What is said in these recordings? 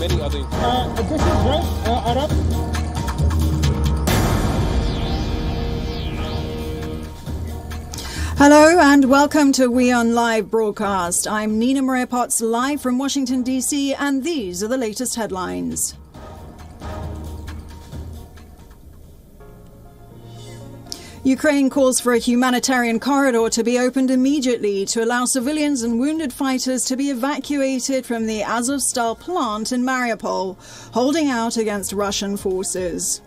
many other... This is right, Arab. Hello and welcome to WION Live broadcast. I'm Nina Maria Potts, live from Washington, D.C., and these are the latest headlines. Ukraine calls for a humanitarian corridor to be opened immediately to allow civilians and wounded fighters to be evacuated from the Azovstal plant in Mariupol, holding out against Russian forces.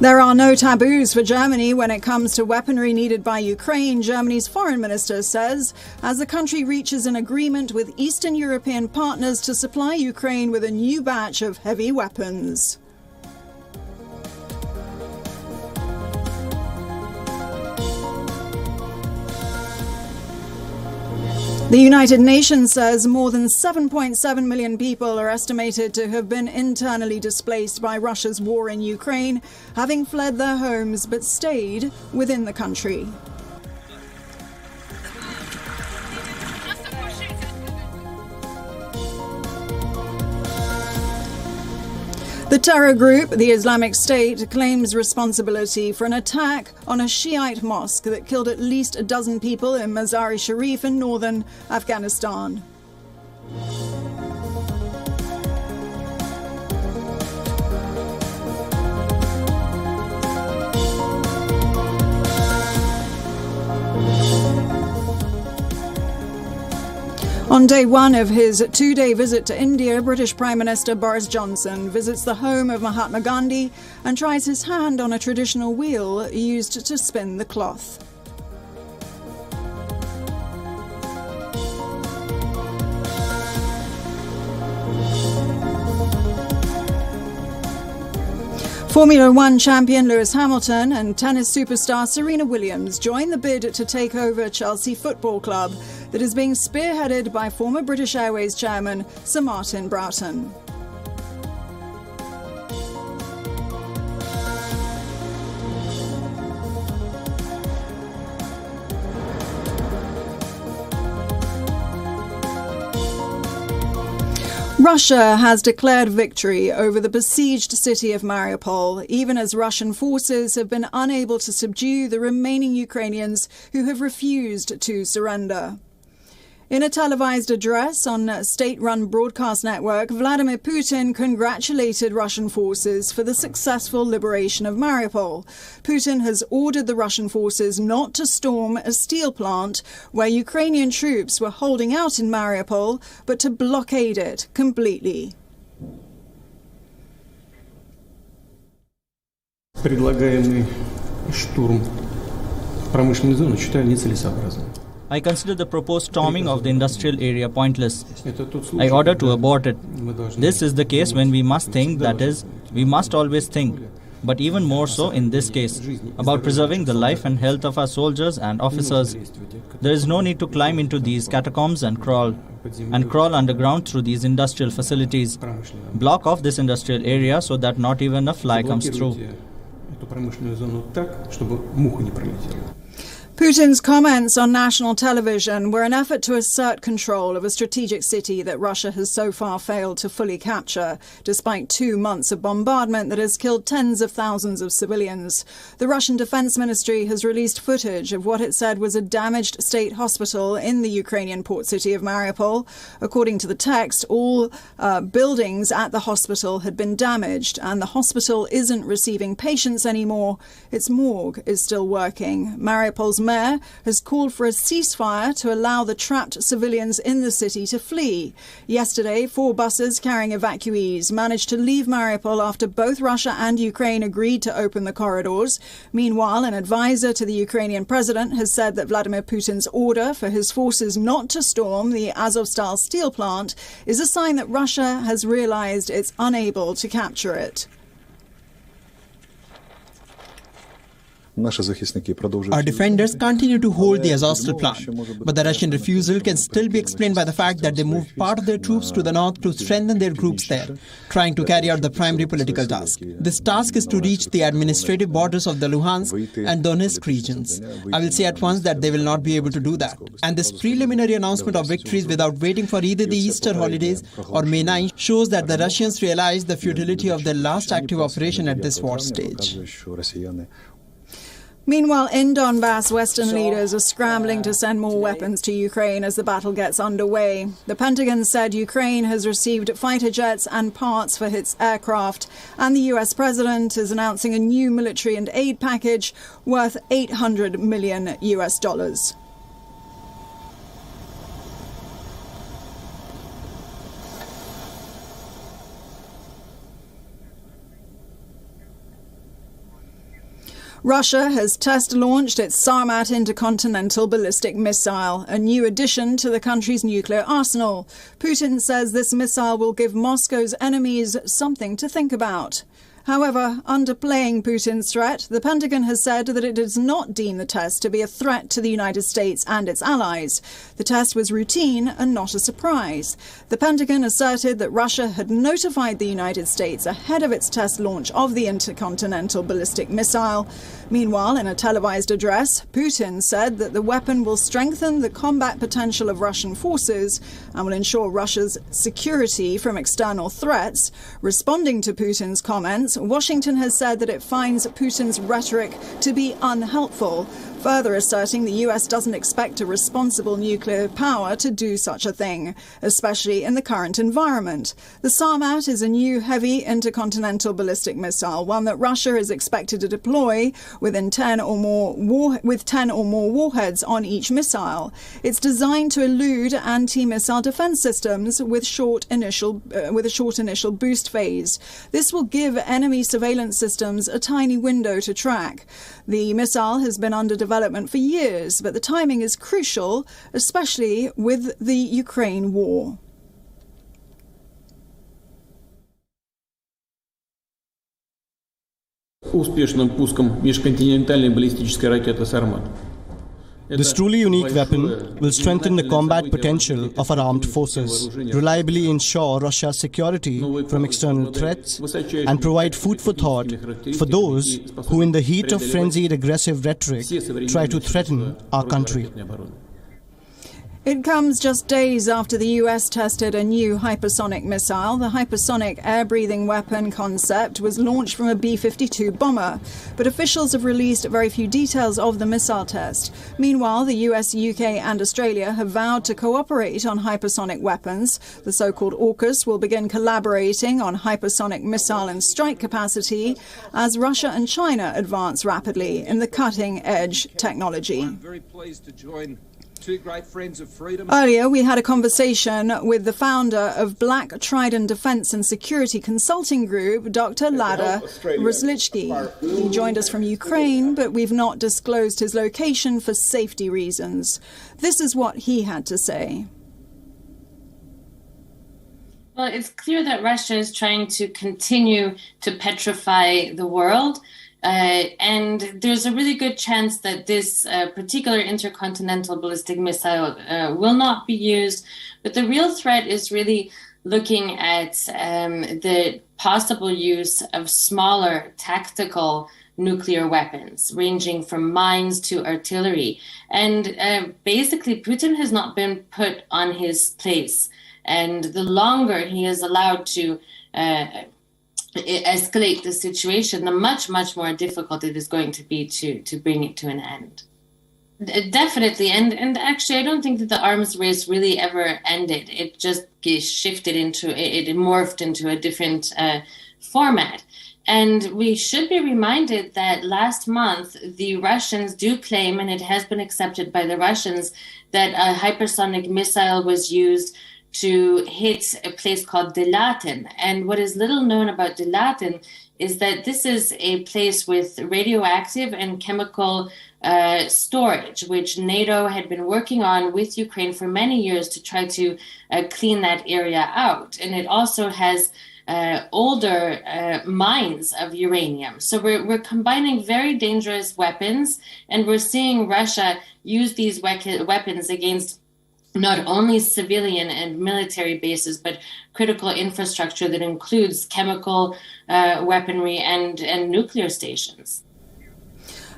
There are no taboos for Germany when it comes to weaponry needed by Ukraine, Germany's foreign minister says, as the country reaches an agreement with Eastern European partners to supply Ukraine with a new batch of heavy weapons. The United Nations says more than 7.7 million people are estimated to have been internally displaced by Russia's war in Ukraine, having fled their homes but stayed within the country. The terror group, the Islamic State, claims responsibility for an attack on a Shiite mosque that killed at least a dozen people in Mazar-e-Sharif in northern Afghanistan. On day one of his two-day visit to India, British Prime Minister Boris Johnson visits the home of Mahatma Gandhi and tries his hand on a traditional wheel used to spin the cloth. Formula One champion Lewis Hamilton and tennis superstar Serena Williams join the bid to take over Chelsea Football Club that is being spearheaded by former British Airways chairman Sir Martin Broughton. Russia has declared victory over the besieged city of Mariupol, even as Russian forces have been unable to subdue the remaining Ukrainians who have refused to surrender. In a televised address on a state-run broadcast network, Vladimir Putin congratulated Russian forces for the successful liberation of Mariupol. Putin has ordered the Russian forces not to storm a steel plant where Ukrainian troops were holding out in Mariupol, but to blockade it completely. Предлагаемый штурм промышленной зоны считаю нецелесообразным. I consider the proposed storming of the industrial area pointless. I order to abort it. This is the case when we must think, that is, we must always think, but even more so in this case, about preserving the life and health of our soldiers and officers. There is no need to climb into these catacombs and crawl underground through these industrial facilities. Block off this industrial area so that not even a fly comes through. Putin's comments on national television were an effort to assert control of a strategic city that Russia has so far failed to fully capture, despite 2 months of bombardment that has killed tens of thousands of civilians. The Russian Defense Ministry has released footage of what it said was a damaged state hospital in the Ukrainian port city of Mariupol. According to the text, all buildings at the hospital had been damaged, and the hospital isn't receiving patients anymore. Its morgue is still working. Mariupol's mayor has called for a ceasefire to allow the trapped civilians in the city to flee. Yesterday, 4 buses carrying evacuees managed to leave Mariupol after both Russia and Ukraine agreed to open the corridors. Meanwhile, an advisor to the Ukrainian president has said that Vladimir Putin's order for his forces not to storm the Azovstal steel plant is a sign that Russia has realized it's unable to capture it. Our defenders continue to hold the Azovstal plant, but the Russian refusal can still be explained by the fact that they moved part of their troops to the north to strengthen their groups there, trying to carry out the primary political task. This task is to reach the administrative borders of the Luhansk and Donetsk regions. I will say at once that they will not be able to do that. And this preliminary announcement of victories without waiting for either the Easter holidays or May 9 shows that the Russians realize the futility of their last active operation at this war stage. Meanwhile, in Donbass, Western leaders are scrambling to send more weapons to Ukraine as the battle gets underway. The Pentagon said Ukraine has received fighter jets and parts for its aircraft, and the US president is announcing a new military and aid package worth $800 million US. Russia has test-launched its Sarmat intercontinental ballistic missile, a new addition to the country's nuclear arsenal. Putin says this missile will give Moscow's enemies something to think about. However, underplaying Putin's threat, the Pentagon has said that it does not deem the test to be a threat to the United States and its allies. The test was routine and not a surprise. The Pentagon asserted that Russia had notified the United States ahead of its test launch of the intercontinental ballistic missile. Meanwhile, in a televised address, Putin said that the weapon will strengthen the combat potential of Russian forces and will ensure Russia's security from external threats. Responding to Putin's comments, Washington has said that it finds Putin's rhetoric to be unhelpful, further asserting the US doesn't expect a responsible nuclear power to do such a thing, especially in the current environment. The Sarmat is a new heavy intercontinental ballistic missile, one that Russia is expected to deploy with 10 or more warheads on each missile. It's designed to elude anti-missile defense systems with a short initial boost phase. This will give enemy surveillance systems a tiny window to track. The missile has been under development for years, but the timing is crucial, especially with the Ukraine war. Успешным пуском межконтинентальной баллистической ракеты «Сармат». This truly unique weapon will strengthen the combat potential of our armed forces, reliably ensure Russia's security from external threats, and provide food for thought for those who, in the heat of frenzied aggressive rhetoric, try to threaten our country. It comes just days after the US tested a new hypersonic missile. The hypersonic air-breathing weapon concept was launched from a B-52 bomber, but officials have released very few details of the missile test. Meanwhile, the US, UK and Australia have vowed to cooperate on hypersonic weapons. The so-called AUKUS will begin collaborating on hypersonic missile and strike capacity as Russia and China advance rapidly in the cutting-edge technology. I'm very pleased to join two great friends of freedom. Earlier, we had a conversation with the founder of Black Trident Defence and Security Consulting Group, Dr. Lada Ruslichki. He joined us from Ukraine, but we've not disclosed his location for safety reasons. This is what he had to say. Well, it's clear that Russia is trying to continue to petrify the world. And there's a really good chance that this particular intercontinental ballistic missile will not be used. But the real threat is really looking at the possible use of smaller tactical nuclear weapons, ranging from mines to artillery. And basically, Putin has not been put on his place. And the longer he is allowed to escalate the situation, the much more difficult it is going to be to bring it to an end. Definitely, and actually I don't think that the arms race really ever ended. It just shifted it morphed into a different format. And we should be reminded that last month the Russians do claim, and it has been accepted by the Russians, that a hypersonic missile was used to hit a place called Delatin. And what is little known about Delatin is that this is a place with radioactive and chemical storage, which NATO had been working on with Ukraine for many years to try to clean that area out. And it also has older mines of uranium. So we're combining very dangerous weapons, and we're seeing Russia use these weapons against not only civilian and military bases, but critical infrastructure that includes chemical weaponry and nuclear stations.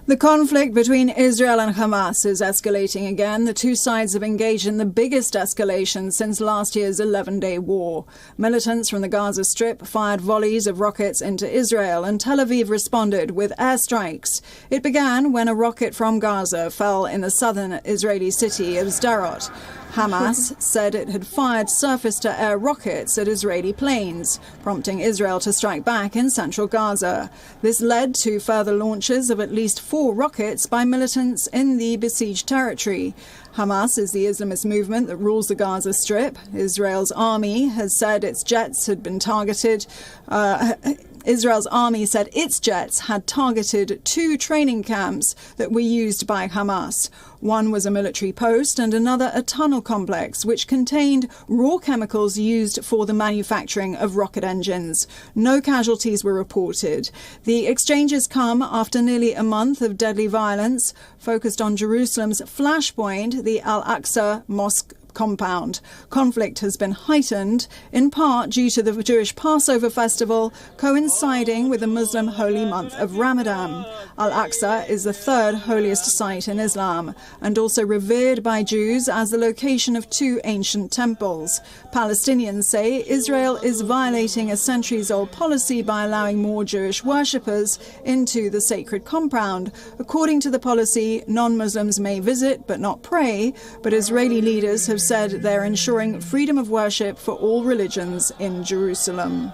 The conflict between Israel and Hamas is escalating again. The two sides have engaged in the biggest escalation since last year's 11-day war. Militants from the Gaza Strip fired volleys of rockets into Israel, and Tel Aviv responded with airstrikes. It began when a rocket from Gaza fell in the southern Israeli city of Sderot. Hamas said it had fired surface-to-air rockets at Israeli planes, prompting Israel to strike back in central Gaza. This led to further launches of at least 4 rockets by militants in the besieged territory. Hamas is the Islamist movement that rules the Gaza Strip. Israel's army has said its jets had been targeted. Israel's army said its jets had targeted 2 training camps that were used by Hamas. One was a military post and another a tunnel complex which contained raw chemicals used for the manufacturing of rocket engines. No casualties were reported. The exchanges come after nearly a month of deadly violence focused on Jerusalem's flashpoint, the Al-Aqsa Mosque compound. Conflict has been heightened, in part due to the Jewish Passover festival coinciding with the Muslim holy month of Ramadan. Al-Aqsa is the 3rd holiest site in Islam and also revered by Jews as the location of 2 ancient temples. Palestinians say Israel is violating a centuries-old policy by allowing more Jewish worshippers into the sacred compound. According to the policy, non-Muslims may visit but not pray, but Israeli leaders have said they're ensuring freedom of worship for all religions in Jerusalem.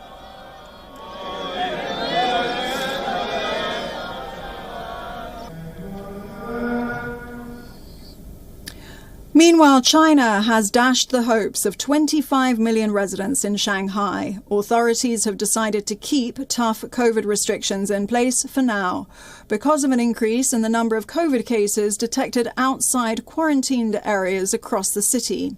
Meanwhile, China has dashed the hopes of 25 million residents in Shanghai. Authorities have decided to keep tough COVID restrictions in place for now because of an increase in the number of COVID cases detected outside quarantined areas across the city.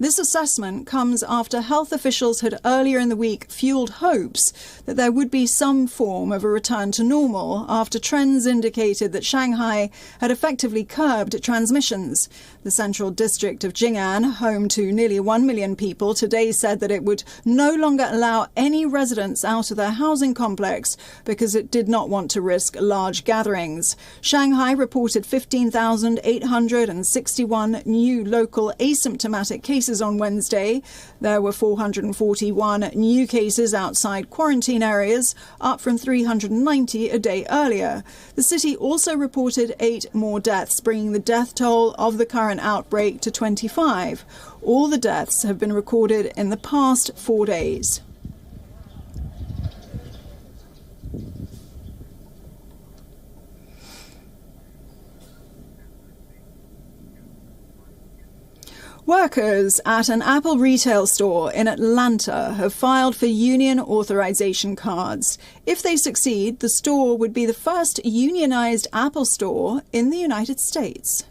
This assessment comes after health officials had earlier in the week fueled hopes that there would be some form of a return to normal after trends indicated that Shanghai had effectively curbed transmissions. The central district of Jing'an, home to nearly 1 million people, today said that it would no longer allow any residents out of their housing complex because it did not want to risk large gatherings. Shanghai reported 15,861 new local asymptomatic cases on Wednesday. There were 441 new cases outside quarantine areas, up from 390 a day earlier. The city also reported 8 more deaths, bringing the death toll of the current outbreak to 25. All the deaths have been recorded in the past 4 days. Workers at an Apple retail store in Atlanta have filed for union authorization cards. If they succeed, the store would be the first unionized Apple store in the United States.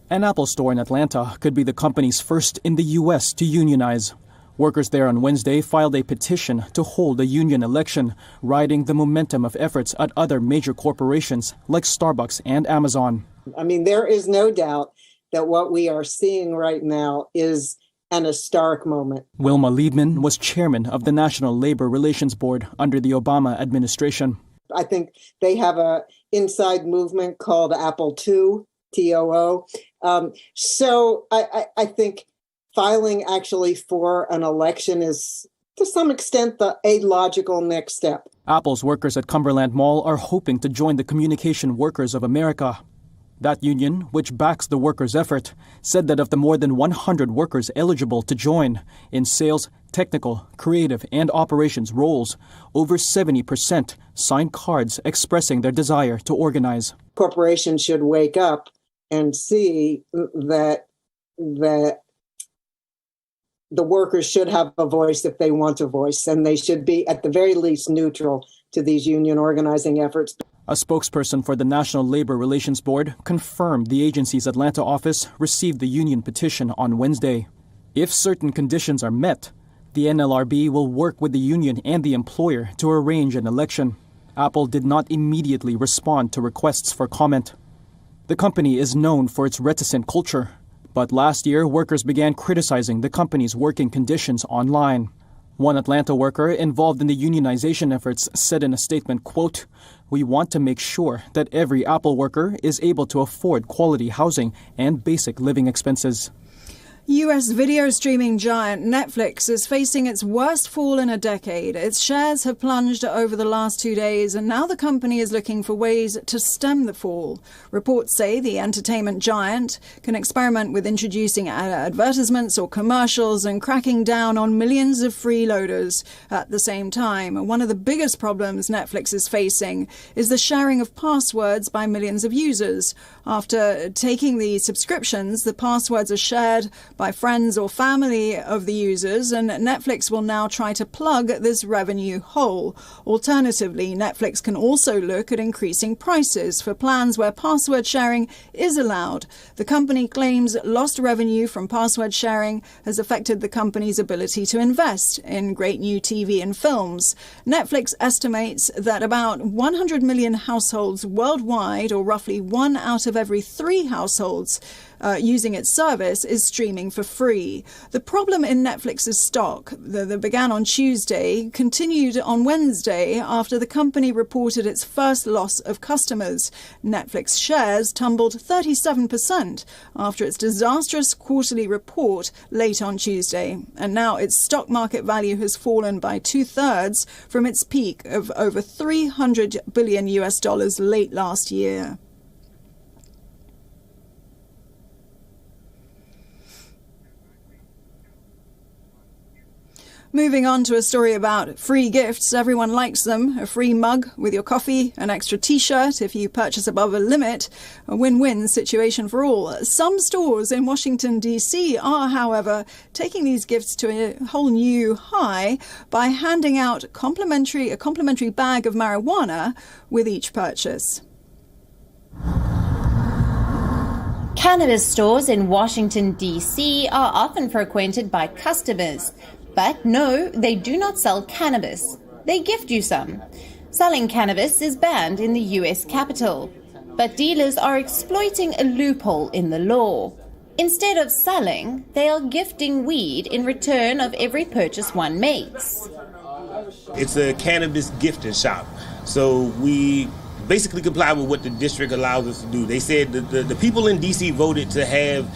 An Apple store in Atlanta could be the company's first in the U.S. to unionize. Workers there on Wednesday filed a petition to hold a union election, riding the momentum of efforts at other major corporations like Starbucks and Amazon. I mean, there is no doubt that what we are seeing right now is an historic moment. Wilma Liebman was chairman of the National Labor Relations Board under the Obama administration. I think they have an inside movement called Apple II, TOO. So I think filing actually for an election is, to some extent, a logical next step. Apple's workers at Cumberland Mall are hoping to join the Communication Workers of America. That union, which backs the workers' effort, said that of the more than 100 workers eligible to join in sales, technical, creative, and operations roles, over 70% signed cards expressing their desire to organize. Corporations should wake up and see that the workers should have a voice if they want a voice, and they should be, at the very least, neutral to these union organizing efforts. A spokesperson for the National Labor Relations Board confirmed the agency's Atlanta office received the union petition on Wednesday. If certain conditions are met, The NLRB will work with the union and the employer to arrange an election. Apple did not immediately respond to requests for comment. The company is known for its reticent culture, but last year workers began criticizing the company's working conditions online. One Atlanta worker involved in the unionization efforts said in a statement, quote, "We want to make sure that every Apple worker is able to afford quality housing and basic living expenses." US video streaming giant Netflix is facing its worst fall in a decade. Its shares have plunged over the last 2 days, and now the company is looking for ways to stem the fall. Reports say the entertainment giant can experiment with introducing advertisements or commercials and cracking down on millions of freeloaders at the same time. One of the biggest problems Netflix is facing is the sharing of passwords by millions of users. After taking the subscriptions, the passwords are shared by friends or family of the users, and Netflix will now try to plug this revenue hole. Alternatively, Netflix can also look at increasing prices for plans where password sharing is allowed. The company claims lost revenue from password sharing has affected the company's ability to invest in great new TV and films. Netflix estimates that about 100 million households worldwide, or roughly 1 out of every 3 households using its service, is streaming for free. The problem in Netflix's stock that began on Tuesday continued on Wednesday after the company reported its first loss of customers. Netflix shares tumbled 37% after its disastrous quarterly report late on Tuesday. And now its stock market value has fallen by 2/3 from its peak of over $300 billion late last year. Moving on to a story about free gifts. Everyone likes them. A free mug with your coffee, an extra t-shirt if you purchase above a limit. A win-win situation for all. Some stores in Washington, D.C. are, however, taking these gifts to a whole new high by handing out a complimentary bag of marijuana with each purchase. Cannabis stores in Washington, D.C. are often frequented by customers. But no, they do not sell cannabis. They gift you some. Selling cannabis is banned in the U.S. Capitol. But dealers are exploiting a loophole in the law. Instead of selling, they are gifting weed in return of every purchase one makes. It's a cannabis gifting shop. So we basically comply with what the district allows us to do. They said that the people in D.C. voted to have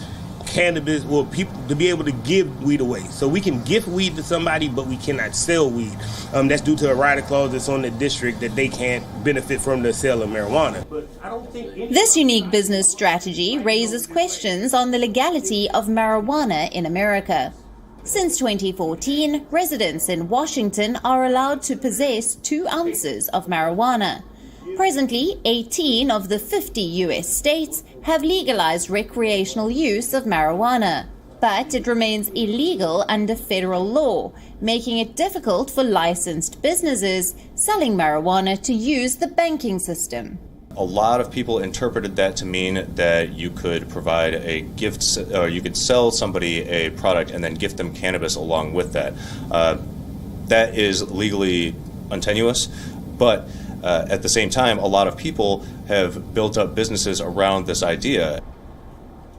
cannabis, well, people to be able to give weed away. So we can gift weed to somebody, but we cannot sell weed. That's due to a rider clause that's on the district that they can't benefit from the sale of marijuana. This unique business strategy raises questions on the legality of marijuana in America. Since 2014, residents in Washington are allowed to possess 2 ounces of marijuana. Presently, 18 of the 50 U.S. states have legalized recreational use of marijuana, but it remains illegal under federal law, making it difficult for licensed businesses selling marijuana to use the banking system. A lot of people interpreted that to mean that you could provide a gift, or you could sell somebody a product and then gift them cannabis along with that. That is legally untenuous, but at the same time, a lot of people have built up businesses around this idea.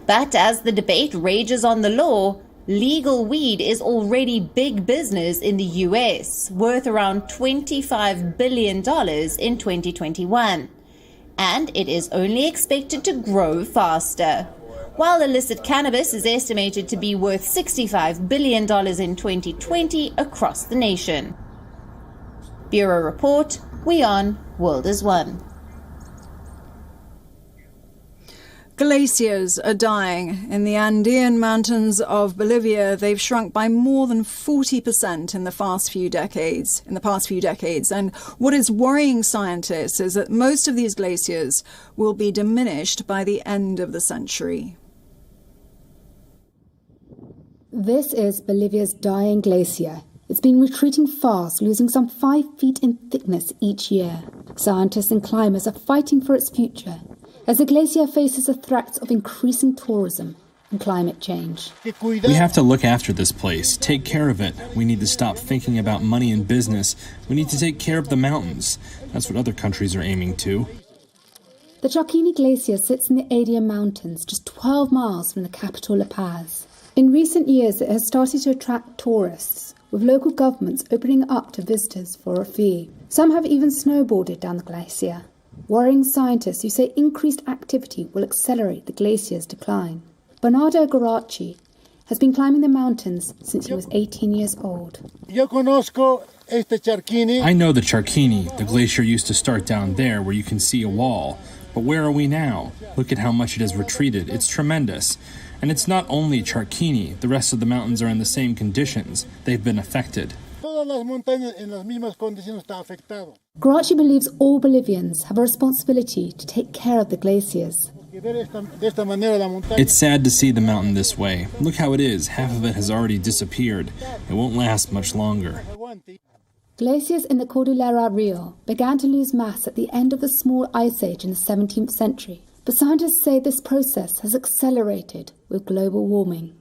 But as the debate rages on the law, legal weed is already big business in the U.S., worth around $25 billion in 2021. And it is only expected to grow faster. While illicit cannabis is estimated to be worth $65 billion in 2020 across the nation. Bureau Report, WION World is One. Glaciers are dying. In the Andean mountains of Bolivia, they've shrunk by more than 40% in the past few decades. And what is worrying scientists is that most of these glaciers will be diminished by the end of the century. This is Bolivia's dying glacier. It's been retreating fast, losing some 5 feet in thickness each year. Scientists and climbers are fighting for its future, as the glacier faces the threats of increasing tourism and climate change. We have to look after this place, take care of it. We need to stop thinking about money and business. We need to take care of the mountains. That's what other countries are aiming to. The Charquini Glacier sits in the Adia Mountains, just 12 miles from the capital La Paz. In recent years, it has started to attract tourists, with local governments opening up to visitors for a fee. Some have even snowboarded down the glacier, worrying scientists who say increased activity will accelerate the glacier's decline. Bernardo Garaci has been climbing the mountains since he was 18 years old. I know the Charquini. The glacier used to start down there where you can see a wall. But where are we now? Look at how much it has retreated. It's tremendous. And it's not only Charquini. The rest of the mountains are in the same conditions. They've been affected. Garaci believes all Bolivians have a responsibility to take care of the glaciers. It's sad to see the mountain this way. Look how it is. Half of it has already disappeared. It won't last much longer. Glaciers in the Cordillera Real began to lose mass at the end of the small ice age in the 17th century. But scientists say this process has accelerated with global warming.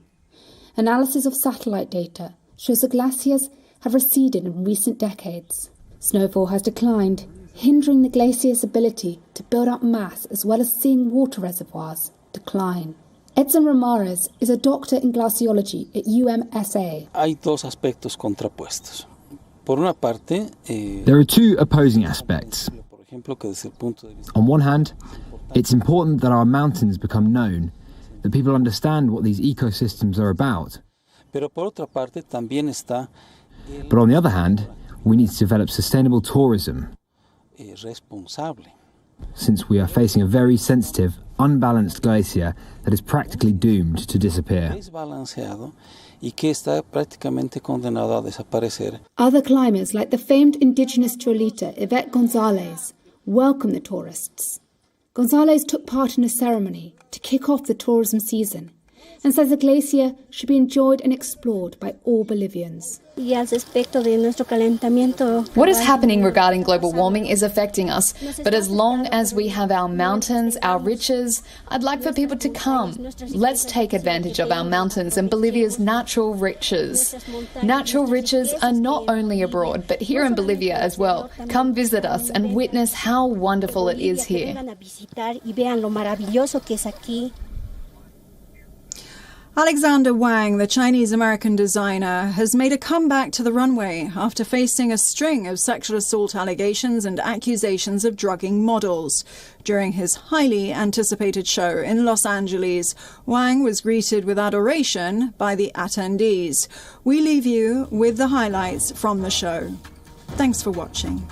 Analysis of satellite data shows the glaciers have receded in recent decades. Snowfall has declined, hindering the glacier's ability to build up mass as well as seeing water reservoirs decline. Edson Ramirez is a doctor in glaciology at UMSA. Hay dos aspectos contrapuestos. Por una parte, there are two opposing aspects. On one hand, it's important that our mountains become known, that people understand what these ecosystems are about. Pero por otra parte, también está But on the other hand, we need to develop sustainable tourism, responsable. Since we are facing a very sensitive, unbalanced glacier that is practically doomed to disappear. Desbalanceado y que está prácticamente condenado a desaparecer. Other climbers, like the famed indigenous Cholita Yvette Gonzalez, welcome the tourists. Gonzalez took part in a ceremony to kick off the tourism season and says the glacier should be enjoyed and explored by all Bolivians. What is happening regarding global warming is affecting us, but as long as we have our mountains, our riches, I'd like for people to come. Let's take advantage of our mountains and Bolivia's natural riches. Natural riches are not only abroad, but here in Bolivia as well. Come visit us and witness how wonderful it is here. Alexander Wang, the Chinese-American designer, has made a comeback to the runway after facing a string of sexual assault allegations and accusations of drugging models. During his highly anticipated show in Los Angeles, Wang was greeted with adoration by the attendees. We leave you with the highlights from the show. Thanks for watching.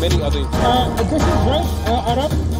many other. This is right, Arab.